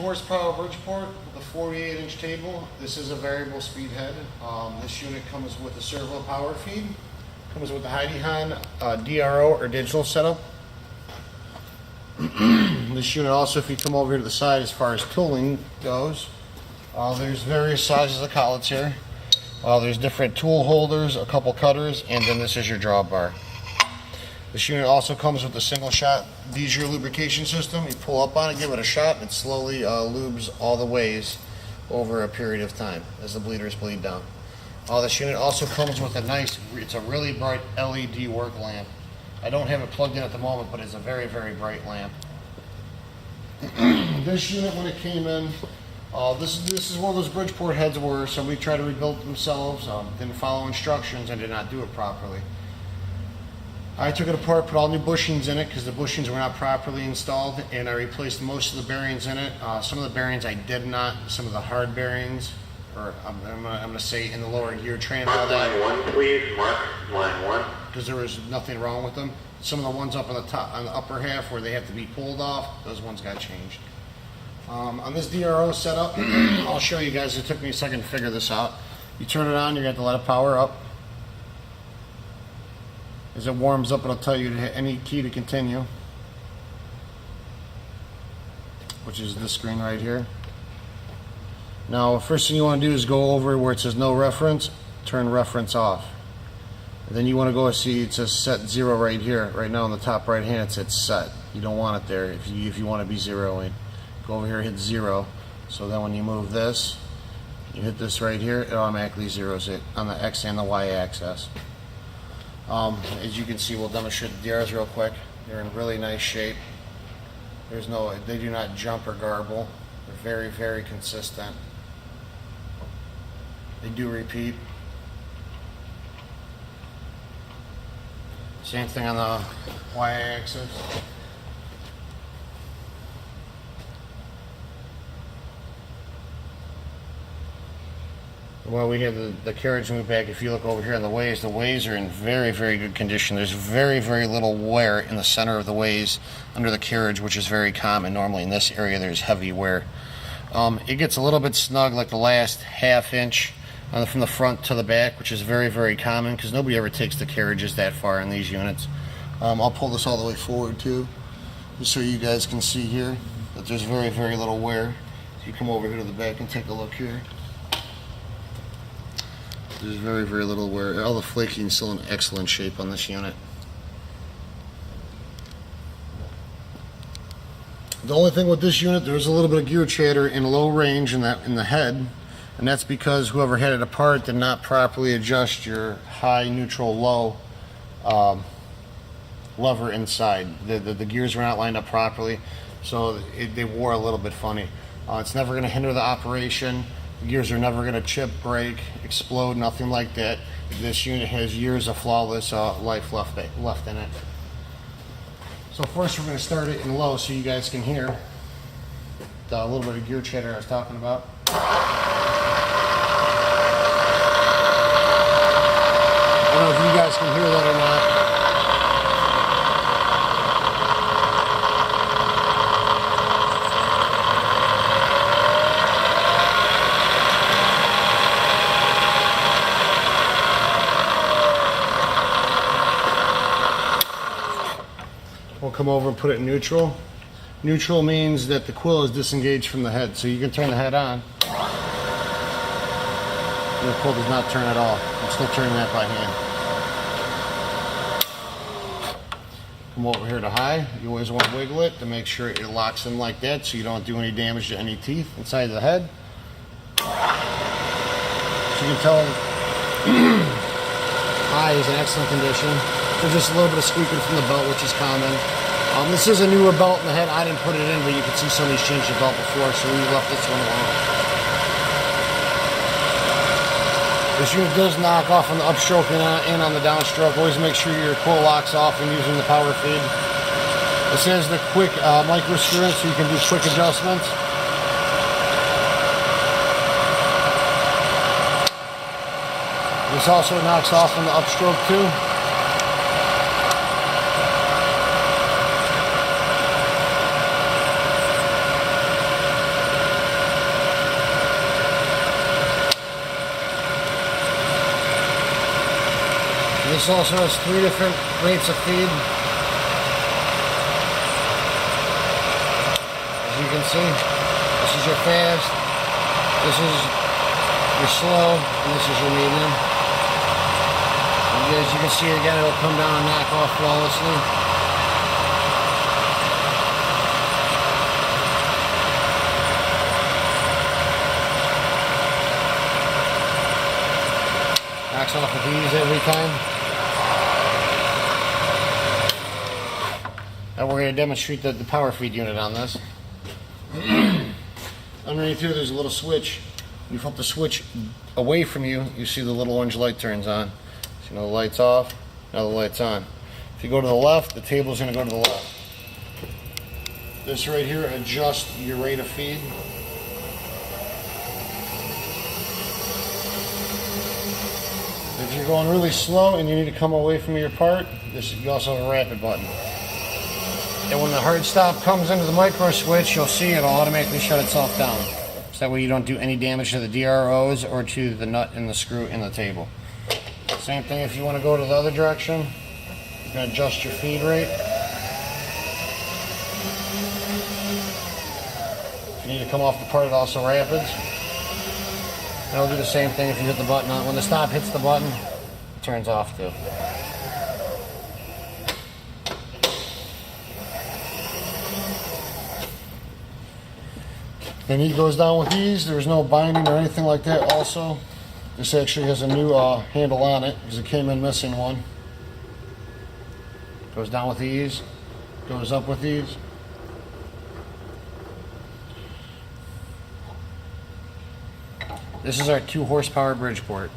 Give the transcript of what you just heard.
horsepower Bridgeport with a 48-inch table. This is a variable speed head. This unit comes with a servo power feed. Comes with the Heidenhain DRO or digital setup. This unit also, if you come over here to the side as far as tooling goes, there's various sizes of collets here. There's different tool holders, a couple cutters, and then this is your drawbar. This unit also comes with a single shot Bijur lubrication system. You pull up on it, give it a shot, and it slowly lubes all the ways over a period of time as the bleeders bleed down. This unit also comes with it's a really bright LED work lamp. I don't have it plugged in at the moment, but it's a very, very bright lamp. This unit, when it came in, this is one of those Bridgeport heads where somebody tried to rebuild it themselves, didn't follow instructions, and did not do it properly. I took it apart, put all new bushings in it because the bushings were not properly installed, and I replaced most of the bearings in it. Some of the bearings I did not, some of the hard bearings, or I'm gonna say in the lower gear train and all that. Line 1, please. Mark line 1. Because there was nothing wrong with them. Some of the ones up on the top, on the upper half, where they have to be pulled off, those ones got changed. On this DRO setup, I'll show you guys. It took me a second to figure this out. You turn it on, you're going to have to let it power up. As it warms up, it'll tell you to hit any key to continue, which is this screen right here. Now, first thing you want to do is go over where it says no reference, turn reference off. And then you want to go see it says set 0 right here. Right now on the top right hand it says set. You don't want it there if you want to be zeroing. Go over here, hit 0. So then when you move this, you hit this right here, it automatically zeroes it on the X and the Y axis. As you can see, we'll demonstrate the DRs real quick. They're in really nice shape. They do not jump or garble. They're very, very consistent. They do repeat. Same thing on the Y axis. Well, we have the carriage moved back. If you look over here on the ways are in very, very good condition. There's very, very little wear in the center of the ways under the carriage, which is very common. Normally in this area there's heavy wear. It gets a little bit snug, like the last half inch from the front to the back, which is very, very common because nobody ever takes the carriages that far in these units. I'll pull this all the way forward too, just so you guys can see here that there's very, very little wear. If you come over here to the back and take a look here, there's very, very little wear. All the flaking is still in excellent shape on this unit. The only thing with this unit, there's a little bit of gear chatter in low range in the head, and that's because whoever had it apart did not properly adjust your high, neutral, low lever inside. The gears were not lined up properly, so they wore a little bit funny. It's never going to hinder the operation. The gears are never going to chip, break, explode, nothing like that. This unit has years of flawless life left in it. So first we're going to start it in low so you guys can hear the little bit of gear chatter I was talking about. I don't know if you guys can hear that or not. We'll come over and put it in neutral. Neutral means that the quill is disengaged from the head, so you can turn the head on. And the quill does not turn at all. I'm still turning that by hand. Come over here to high. You always want to wiggle it to make sure it locks in like that so you don't do any damage to any teeth inside of the head. So you can tell high is in excellent condition. There's just a little bit of squeaking from the belt, which is common. This is a newer belt in the head. I didn't put it in, but you can see somebody's changed the belt before, so we left this one alone. This unit does knock off on the upstroke and on the downstroke. Always make sure your quill locks off when using the power feed. This has the quick micro screw, so you can do quick adjustments. This also knocks off on the upstroke too. This also has 3 different rates of feed. As you can see, this is your fast, this is your slow, and this is your medium. And as you can see again, it'll come down and knock off flawlessly. Knocks off with ease every time. Now we're going to demonstrate the power feed unit on this. Underneath here there's a little switch. You flip the switch away from you, you see the little orange light turns on. So now the light's off, now the light's on. If you go to the left, the table's going to go to the left. This right here adjusts your rate of feed. If you're going really slow and you need to come away from your part, you also have a rapid button. And when the hard stop comes into the micro switch, you'll see it'll automatically shut itself down. So that way you don't do any damage to the DROs or to the nut and the screw in the table. Same thing if you want to go to the other direction. You can adjust your feed rate. If you need to come off the part, it also rapids. And it'll do the same thing if you hit the button on. When the stop hits the button, it turns off too. The knee goes down with ease. There's no binding or anything like that. Also, this actually has a new handle on it because it came in missing one. Goes down with ease, goes up with ease. This is our 2 horsepower Bridgeport.